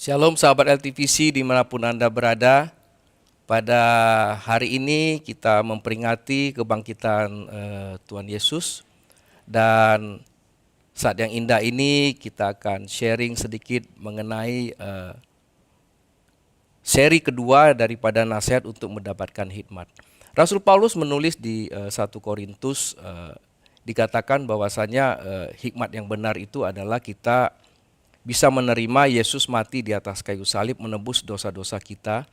Shalom sahabat LTVC dimanapun Anda berada. Pada hari ini kita memperingati kebangkitan Tuhan Yesus. Dan saat yang indah ini kita akan sharing sedikit mengenai seri kedua daripada nasihat untuk mendapatkan hikmat. Rasul Paulus menulis di 1 Korintus dikatakan bahwasanya hikmat yang benar itu adalah kita bisa menerima Yesus mati di atas kayu salib menebus dosa-dosa kita,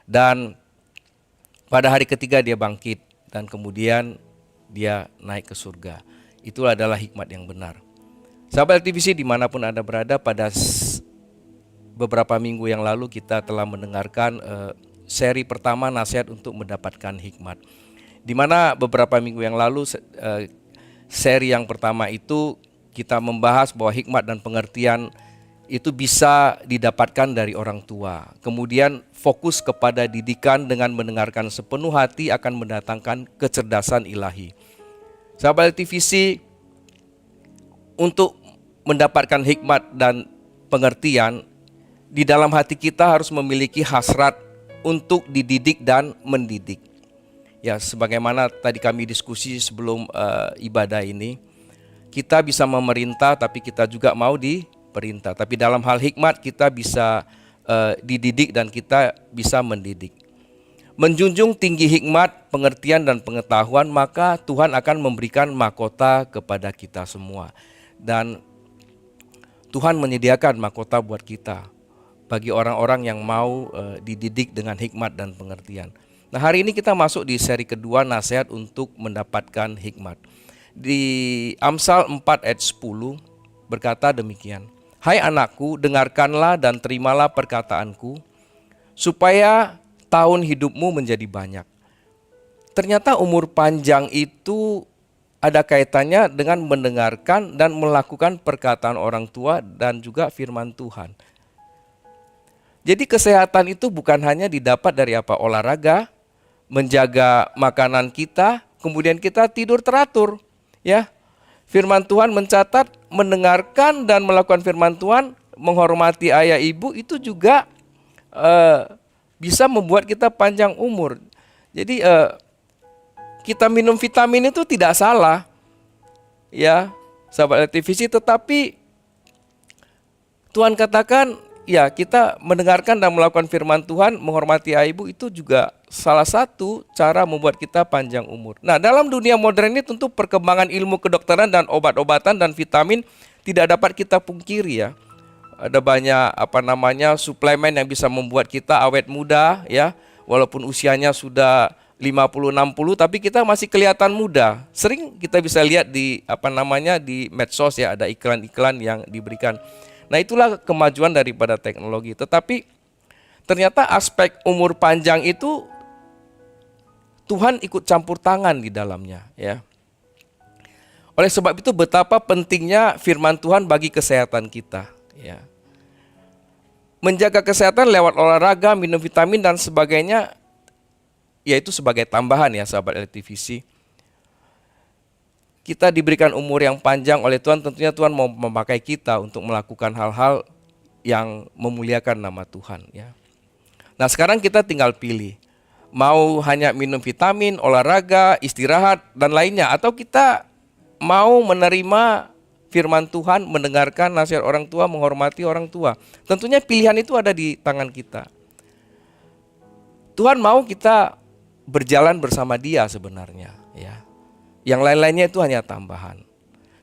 dan pada hari ketiga dia bangkit dan kemudian dia naik ke surga. Itu adalah hikmat yang benar. Sahabat LTVC dimanapun Anda berada, pada beberapa minggu yang lalu kita telah mendengarkan seri pertama nasihat untuk mendapatkan hikmat. Di mana beberapa minggu yang lalu seri yang pertama itu kita membahas bahwa hikmat dan pengertian itu bisa didapatkan dari orang tua. Kemudian fokus kepada didikan dengan mendengarkan sepenuh hati akan mendatangkan kecerdasan ilahi. Sahabat LTVC, untuk mendapatkan hikmat dan pengertian, di dalam hati kita harus memiliki hasrat untuk dididik dan mendidik. Ya, sebagaimana tadi kami diskusi sebelum ibadah ini, kita bisa memerintah tapi kita juga mau diperintah. Tapi dalam hal hikmat kita bisa dididik dan kita bisa mendidik. Menjunjung tinggi hikmat, pengertian dan pengetahuan, maka Tuhan akan memberikan mahkota kepada kita semua. Dan Tuhan menyediakan mahkota buat kita bagi orang-orang yang mau dididik dengan hikmat dan pengertian. Nah, hari ini kita masuk di seri kedua nasihat untuk mendapatkan hikmat. Di Amsal 4 ayat 10 berkata demikian. Hai anakku, dengarkanlah dan terimalah perkataanku, supaya tahun hidupmu menjadi banyak. Ternyata umur panjang itu ada kaitannya dengan mendengarkan dan melakukan perkataan orang tua dan juga firman Tuhan. Jadi kesehatan itu bukan hanya didapat dari olahraga, menjaga makanan kita, kemudian kita tidur teratur, ya. Firman Tuhan mencatat mendengarkan dan melakukan firman Tuhan, menghormati ayah ibu itu juga bisa membuat kita panjang umur. Jadi kita minum vitamin itu tidak salah, ya sahabat LTVC, tetapi Tuhan katakan ya kita mendengarkan dan melakukan firman Tuhan, menghormati ayah ibu itu juga salah satu cara membuat kita panjang umur. Nah, dalam dunia modern ini tentu perkembangan ilmu kedokteran dan obat-obatan dan vitamin tidak dapat kita pungkiri, ya. Ada banyak suplemen yang bisa membuat kita awet muda, ya. Walaupun usianya sudah 50 60 tapi kita masih kelihatan muda. Sering kita bisa lihat di di medsos, ya, ada iklan-iklan yang diberikan. Nah, itulah kemajuan daripada teknologi. Tetapi ternyata aspek umur panjang itu Tuhan ikut campur tangan di dalamnya, ya. Oleh sebab itu betapa pentingnya firman Tuhan bagi kesehatan kita, ya. Menjaga kesehatan lewat olahraga, minum vitamin dan sebagainya, yaitu sebagai tambahan, ya sahabat LTVC. Kita diberikan umur yang panjang oleh Tuhan, tentunya Tuhan mau memakai kita untuk melakukan hal-hal yang memuliakan nama Tuhan, ya. Nah, sekarang kita tinggal pilih. Mau hanya minum vitamin, olahraga, istirahat, dan lainnya. Atau kita mau menerima firman Tuhan, mendengarkan nasihat orang tua, menghormati orang tua. Tentunya pilihan itu ada di tangan kita. Tuhan mau kita berjalan bersama Dia sebenarnya, ya. Yang lain-lainnya itu hanya tambahan.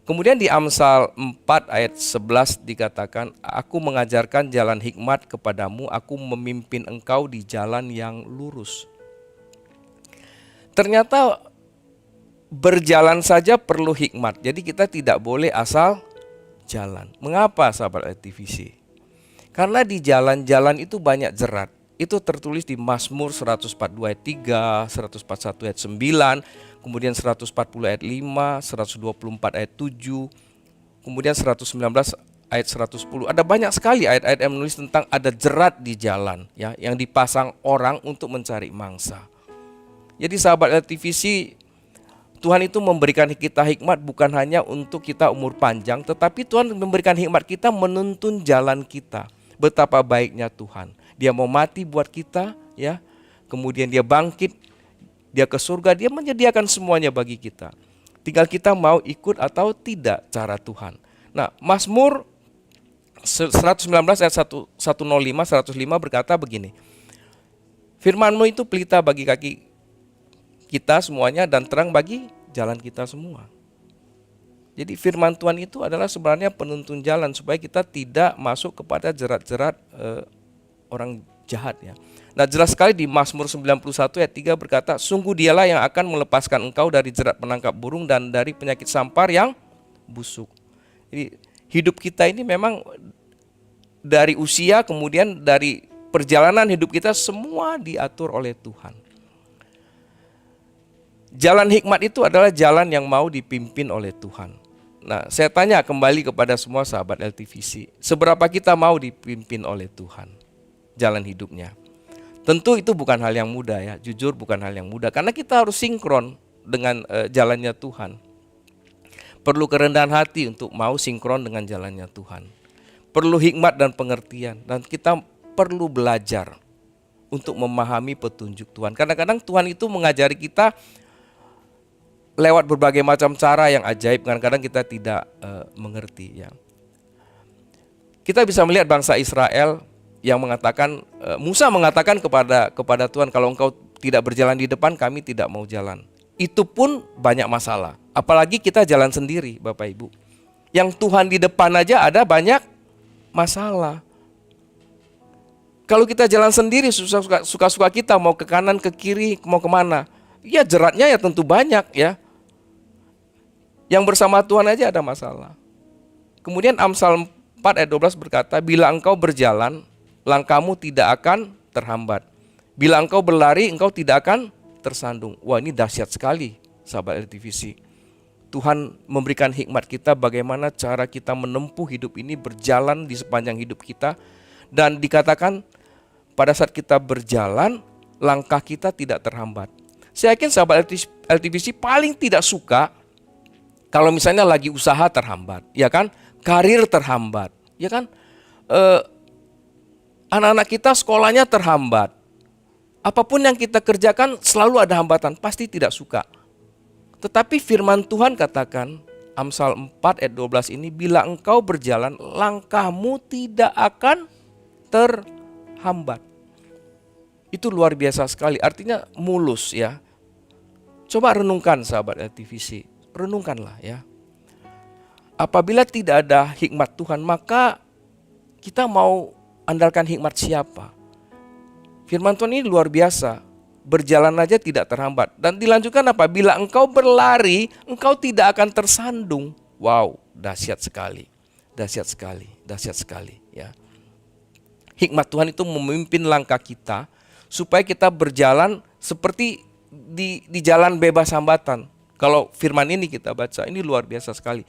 Kemudian di Amsal 4 ayat 11 dikatakan, aku mengajarkan jalan hikmat kepadamu, aku memimpin engkau di jalan yang lurus. Ternyata berjalan saja perlu hikmat. Jadi kita tidak boleh asal jalan. Mengapa sahabat LTVC? Karena di jalan-jalan itu banyak jerat. Itu tertulis di Mazmur 142 ayat 3, 141 ayat 9, kemudian 140 ayat 5, 124 ayat 7, kemudian 119 ayat 110. Ada banyak sekali ayat-ayat yang menulis tentang ada jerat di jalan, ya, yang dipasang orang untuk mencari mangsa. Jadi sahabat LTVC, Tuhan itu memberikan kita hikmat bukan hanya untuk kita umur panjang, tetapi Tuhan memberikan hikmat kita menuntun jalan kita. betapa baiknya Tuhan. Dia mau mati buat kita, ya. Kemudian dia bangkit, dia ke surga, dia menyediakan semuanya bagi kita. Tinggal kita mau ikut atau tidak cara Tuhan. Nah, Mazmur 119 ayat 105 berkata begini. Firman-Mu itu pelita bagi kaki kita semuanya dan terang bagi jalan kita semua. Jadi firman Tuhan itu adalah sebenarnya penuntun jalan supaya kita tidak masuk kepada jerat-jerat orang jahat, ya. Nah, jelas sekali di Mazmur 91 ayat 3 berkata, sungguh dialah yang akan melepaskan engkau dari jerat penangkap burung dan dari penyakit sampar yang busuk. Jadi hidup kita ini memang dari usia, kemudian dari perjalanan hidup kita semua diatur oleh Tuhan. Jalan hikmat itu adalah jalan yang mau dipimpin oleh Tuhan. Nah, saya tanya kembali kepada semua sahabat LTVC, seberapa kita mau dipimpin oleh Tuhan jalan hidupnya? Tentu itu bukan hal yang mudah, ya, jujur bukan hal yang mudah, karena kita harus sinkron dengan jalannya Tuhan. Perlu kerendahan hati untuk mau sinkron dengan jalannya Tuhan. Perlu hikmat dan pengertian, dan kita perlu belajar untuk memahami petunjuk Tuhan. Kadang-kadang Tuhan itu mengajari kita lewat berbagai macam cara yang ajaib, kadang-kadang kita tidak mengerti, ya. Kita bisa melihat bangsa Israel yang mengatakan, Musa mengatakan kepada Tuhan, kalau engkau tidak berjalan di depan, kami tidak mau jalan. Itu pun banyak masalah. Apalagi kita jalan sendiri, Bapak Ibu. Yang Tuhan di depan aja ada banyak masalah. Kalau kita jalan sendiri, suka-suka kita mau ke kanan, ke kiri, mau kemana, ya jeratnya ya tentu banyak, ya. Yang bersama Tuhan aja ada masalah. Kemudian Amsal 4 ayat 12 berkata, bila engkau berjalan, langkahmu tidak akan terhambat. Bila engkau berlari, engkau tidak akan tersandung. Wah, ini dahsyat sekali, sahabat LTVC. Tuhan memberikan hikmat kita bagaimana cara kita menempuh hidup ini, berjalan di sepanjang hidup kita. Dan dikatakan pada saat kita berjalan, langkah kita tidak terhambat. Saya yakin sahabat LTVC paling tidak suka kalau misalnya lagi usaha terhambat, ya kan? Karir terhambat, ya kan? Anak-anak kita sekolahnya terhambat. Apapun yang kita kerjakan selalu ada hambatan, pasti tidak suka. Tetapi firman Tuhan katakan, Amsal 4 ayat 12 ini, bila engkau berjalan, langkahmu tidak akan terhambat. Itu luar biasa sekali, artinya mulus, ya. Coba renungkan sahabat LTVC, renungkanlah, ya. Apabila tidak ada hikmat Tuhan, maka kita mau andalkan hikmat siapa? Firman Tuhan ini luar biasa. Berjalan aja tidak terhambat. Dan dilanjutkan apa? Bila engkau berlari, engkau tidak akan tersandung. Wow, dahsyat sekali. Dahsyat sekali, dahsyat sekali, ya. Hikmat Tuhan itu memimpin langkah kita supaya kita berjalan seperti di jalan bebas hambatan. Kalau firman ini kita baca, ini luar biasa sekali.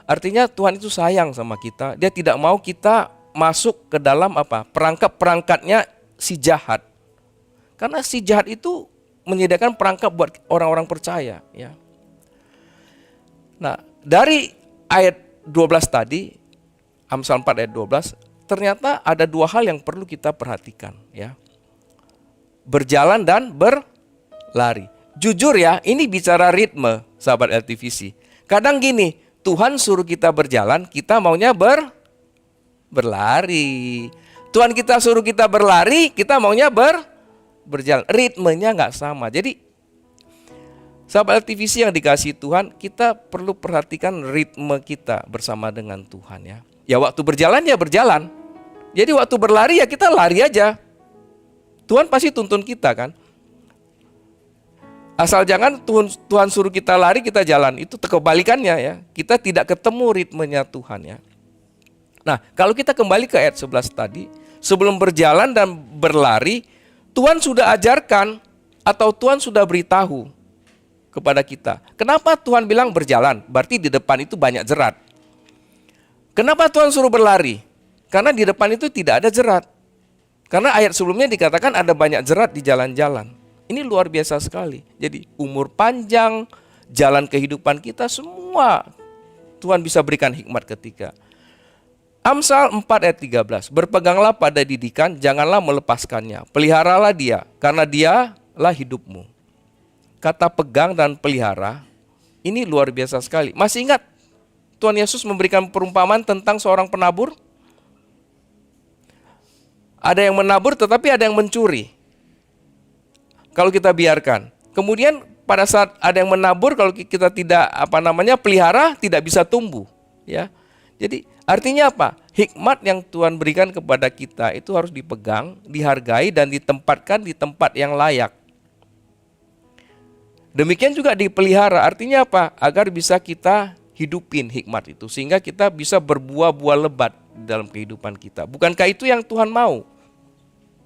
Artinya Tuhan itu sayang sama kita. Dia tidak mau kita masuk ke dalam apa? Perangkap-perangkatnya si jahat. Karena si jahat itu menyediakan perangkap buat orang-orang percaya, ya. Nah, dari ayat 12 tadi, Amsal 4 ayat 12, ternyata ada dua hal yang perlu kita perhatikan, ya. Berjalan dan berlari. Jujur ya, ini bicara ritme, sahabat LTVC. Kadang gini, Tuhan suruh kita berjalan, kita maunya berlari. Tuhan kita suruh kita berlari, kita maunya berjalan. Ritmenya nggak sama. Jadi sahabat LTVC yang dikasihi Tuhan, kita perlu perhatikan ritme kita bersama dengan Tuhan, ya. Ya waktu berjalan ya berjalan. Jadi waktu berlari ya kita lari aja. Tuhan pasti tuntun kita kan. Asal jangan Tuhan suruh kita lari, kita jalan. Itu kebalikannya, ya. Kita tidak ketemu ritmenya Tuhan, ya. Nah, kalau kita kembali ke ayat 11 tadi, sebelum berjalan dan berlari, Tuhan sudah ajarkan atau Tuhan sudah beritahu kepada kita. Kenapa Tuhan bilang berjalan? Berarti di depan itu banyak jerat. Kenapa Tuhan suruh berlari? Karena di depan itu tidak ada jerat. Karena ayat sebelumnya dikatakan ada banyak jerat di jalan-jalan. Ini luar biasa sekali. Jadi umur panjang, jalan kehidupan kita semua Tuhan bisa berikan hikmat ketika Amsal 4 ayat 13. Berpeganglah pada didikan, janganlah melepaskannya. Peliharalah dia, karena dialah hidupmu. Kata pegang dan pelihara, ini luar biasa sekali. Masih ingat Tuhan Yesus memberikan perumpamaan tentang seorang penabur? Ada yang menabur tetapi ada yang mencuri. Kalau kita biarkan. Kemudian pada saat ada yang menabur, kalau kita tidak pelihara, tidak bisa tumbuh, ya. Jadi artinya apa? Hikmat yang Tuhan berikan kepada kita itu harus dipegang, dihargai, dan ditempatkan di tempat yang layak. Demikian juga dipelihara, artinya apa? Agar bisa kita hidupin hikmat itu, sehingga kita bisa berbuah-buah lebat dalam kehidupan kita. Bukankah itu yang Tuhan mau,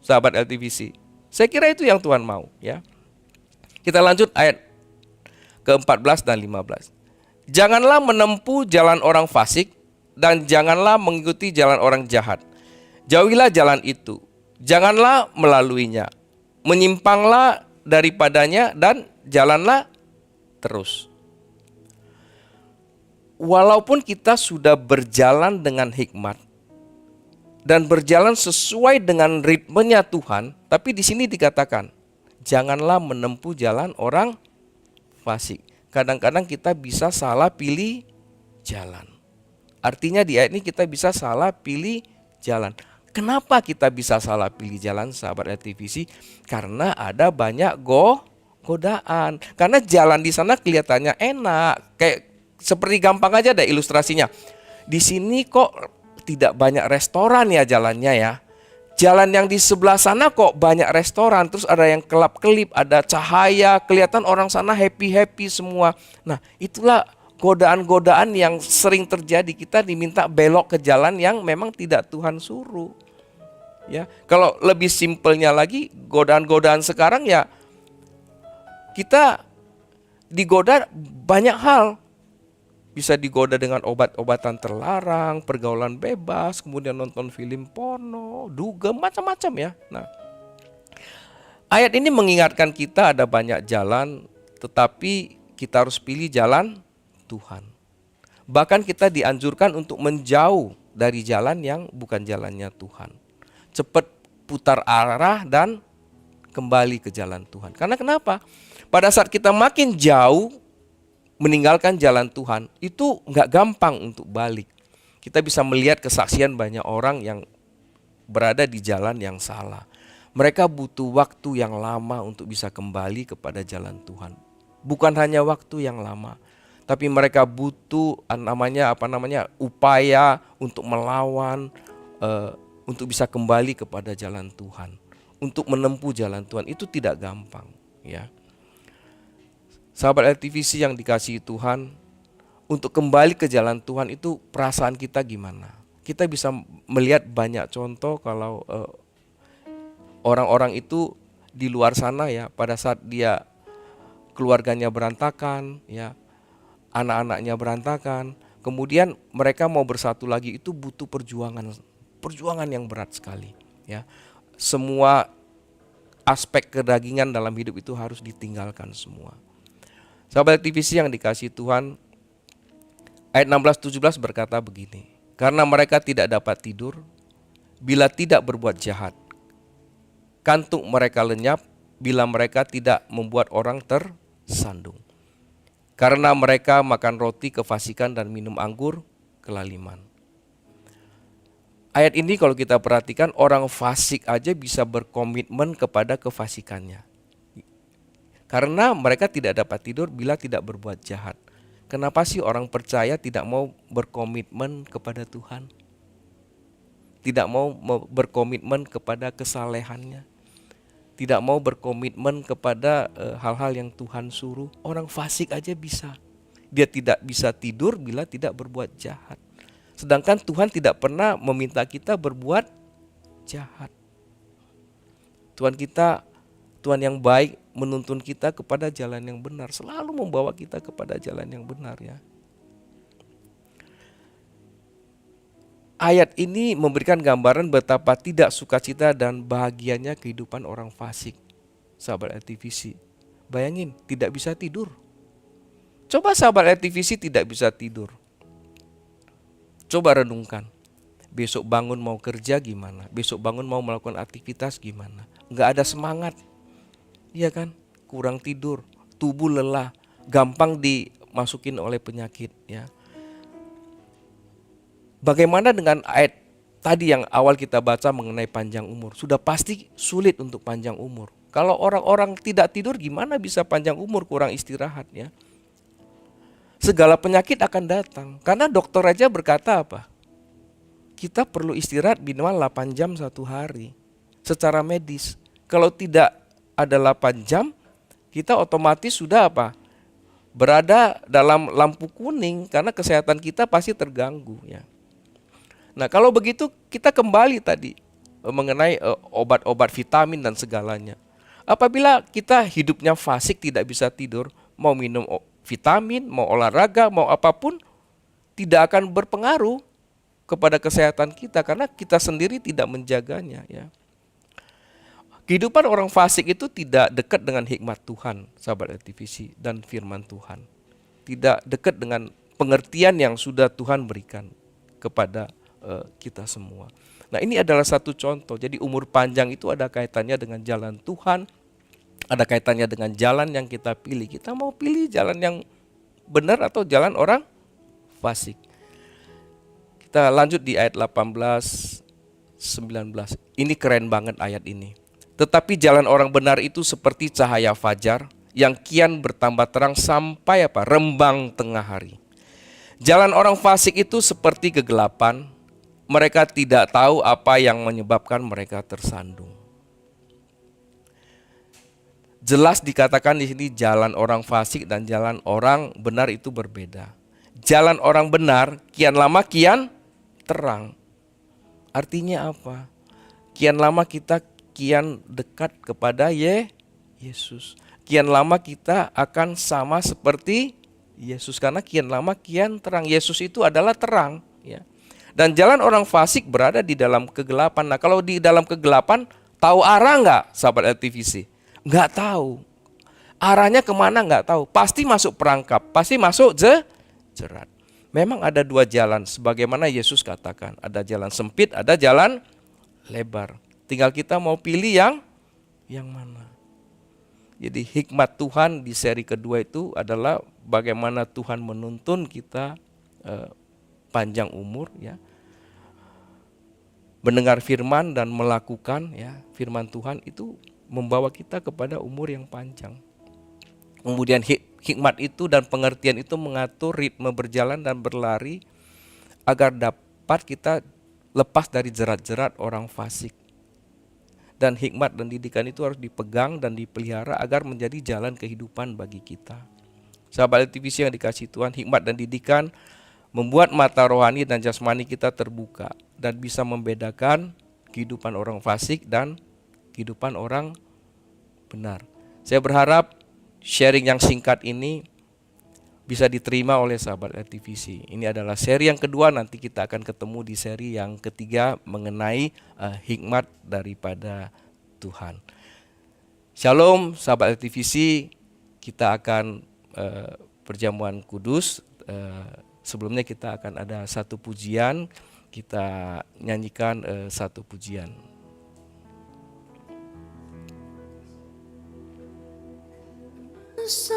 sahabat LTVC? Saya kira itu yang Tuhan mau, ya. Kita lanjut ayat ke-14 dan 15. Janganlah menempuh jalan orang fasik, dan janganlah mengikuti jalan orang jahat. Jauhilah jalan itu, janganlah melaluinya. Menyimpanglah daripadanya dan jalanlah terus. Walaupun kita sudah berjalan dengan hikmat dan berjalan sesuai dengan ritmenya Tuhan, tapi di sini dikatakan, janganlah menempuh jalan orang fasik. Kadang-kadang kita bisa salah pilih jalan. Artinya di ayat ini kita bisa salah pilih jalan. Kenapa kita bisa salah pilih jalan, sahabat LTVC? Karena ada banyak godaan. Karena jalan di sana kelihatannya enak, kayak seperti gampang aja deh ilustrasinya. Di sini kok tidak banyak restoran ya jalannya ya. Jalan yang di sebelah sana kok banyak restoran, terus ada yang kelap-kelip, ada cahaya, kelihatan orang sana happy-happy semua. Nah, itulah godaan-godaan yang sering terjadi. Kita diminta belok ke jalan yang memang tidak Tuhan suruh. Ya, kalau lebih simpelnya lagi, godaan-godaan sekarang ya kita digoda banyak hal. Bisa digoda dengan obat-obatan terlarang, pergaulan bebas, kemudian nonton film porno, dugem, macam-macam ya. Nah, ayat ini mengingatkan kita ada banyak jalan, tetapi kita harus pilih jalan Tuhan. Bahkan kita dianjurkan untuk menjauh dari jalan yang bukan jalannya Tuhan. Cepat putar arah dan kembali ke jalan Tuhan. Karena kenapa? Pada saat kita makin jauh meninggalkan jalan Tuhan, itu nggak gampang untuk balik. Kita bisa melihat kesaksian banyak orang yang berada di jalan yang salah. Mereka butuh waktu yang lama untuk bisa kembali kepada jalan Tuhan. Bukan hanya waktu yang lama, tapi mereka butuh upaya untuk melawan, untuk bisa kembali kepada jalan Tuhan, untuk menempuh jalan Tuhan. Itu tidak gampang, ya. Sahabat LTVC yang dikasihi Tuhan, untuk kembali ke jalan Tuhan itu perasaan kita gimana? Kita bisa melihat banyak contoh kalau orang-orang itu di luar sana ya, pada saat dia keluarganya berantakan, ya, anak-anaknya berantakan, kemudian mereka mau bersatu lagi, itu butuh perjuangan yang berat sekali, ya. Semua aspek kedagingan dalam hidup itu harus ditinggalkan semua. Sahabat TVC yang dikasihi Tuhan, ayat 16-17 berkata begini, karena mereka tidak dapat tidur bila tidak berbuat jahat, kantuk mereka lenyap bila mereka tidak membuat orang tersandung. Karena mereka makan roti kefasikan dan minum anggur kelaliman. Ayat ini kalau kita perhatikan, orang fasik aja bisa berkomitmen kepada kefasikannya. Karena mereka tidak dapat tidur bila tidak berbuat jahat. Kenapa sih orang percaya tidak mau berkomitmen kepada Tuhan? Tidak mau berkomitmen kepada kesalehannya. Tidak mau berkomitmen kepada hal-hal yang Tuhan suruh. Orang fasik aja bisa. Dia tidak bisa tidur bila tidak berbuat jahat. Sedangkan Tuhan tidak pernah meminta kita berbuat jahat. Tuhan yang baik menuntun kita kepada jalan yang benar, selalu membawa kita kepada jalan yang benar, ya. Ayat ini memberikan gambaran betapa tidak sukacita dan bahagianya kehidupan orang fasik. Sahabat LTVC, bayangin tidak bisa tidur. Coba sahabat LTVC tidak bisa tidur. Coba renungkan. Besok bangun mau kerja gimana? Besok bangun mau melakukan aktivitas gimana? Nggak ada semangat, iya kan? Kurang tidur, tubuh lelah, gampang dimasukin oleh penyakit, ya. Bagaimana dengan ayat tadi yang awal kita baca mengenai panjang umur? Sudah pasti sulit untuk panjang umur. Kalau orang-orang tidak tidur gimana bisa panjang umur, kurang istirahat, ya. Segala penyakit akan datang. Karena dokter aja berkata apa? Kita perlu istirahat minimal 8 jam satu hari secara medis. Kalau tidak ada 8 jam, kita otomatis sudah apa? Berada dalam lampu kuning karena kesehatan kita pasti terganggu, ya. Nah, kalau begitu kita kembali tadi mengenai obat-obat vitamin dan segalanya. Apabila kita hidupnya fasik, tidak bisa tidur, mau minum vitamin, mau olahraga, mau apapun, tidak akan berpengaruh kepada kesehatan kita karena kita sendiri tidak menjaganya, ya. Kehidupan orang fasik itu tidak dekat dengan hikmat Tuhan, sahabat LTVC, dan firman Tuhan. Tidak dekat dengan pengertian yang sudah Tuhan berikan kepada kita semua. Nah, ini adalah satu contoh. Jadi umur panjang itu ada kaitannya dengan jalan Tuhan, ada kaitannya dengan jalan yang kita pilih. Kita mau pilih jalan yang benar atau jalan orang fasik. Kita lanjut di ayat 18, 19. Ini keren banget ayat ini. Tetapi jalan orang benar itu seperti cahaya fajar yang kian bertambah terang sampai apa? Rembang tengah hari. Jalan orang fasik itu seperti kegelapan. Mereka tidak tahu apa yang menyebabkan mereka tersandung. Jelas dikatakan di sini jalan orang fasik dan jalan orang benar itu berbeda. Jalan orang benar kian lama kian terang. Artinya apa? Kian lama kita kian dekat kepada Yesus. Kian lama kita akan sama seperti Yesus karena kian lama kian terang. Yesus itu adalah terang, ya. Dan jalan orang fasik berada di dalam kegelapan. Nah, kalau di dalam kegelapan, tahu arah nggak, sahabat LTVC? Nggak tahu. Arahnya kemana nggak tahu. Pasti masuk perangkap, pasti masuk jerat. Memang ada dua jalan, sebagaimana Yesus katakan. Ada jalan sempit, ada jalan lebar. Tinggal kita mau pilih yang mana. Jadi hikmat Tuhan di seri kedua itu adalah bagaimana Tuhan menuntun kita panjang umur, ya. Mendengar firman dan melakukan, ya, firman Tuhan itu membawa kita kepada umur yang panjang. Kemudian hikmat itu dan pengertian itu mengatur ritme berjalan dan berlari agar dapat kita lepas dari jerat-jerat orang fasik. Dan hikmat dan didikan itu harus dipegang dan dipelihara agar menjadi jalan kehidupan bagi kita. Sahabat LTVC yang dikasihi Tuhan, hikmat dan didikan membuat mata rohani dan jasmani kita terbuka dan bisa membedakan kehidupan orang fasik dan kehidupan orang benar. Saya berharap sharing yang singkat ini bisa diterima oleh sahabat LTVC. Ini adalah seri yang kedua, nanti kita akan ketemu di seri yang ketiga mengenai hikmat daripada Tuhan. Shalom sahabat LTVC, kita akan perjamuan kudus. Sebelumnya kita akan ada satu pujian, kita nyanyikan satu pujian. So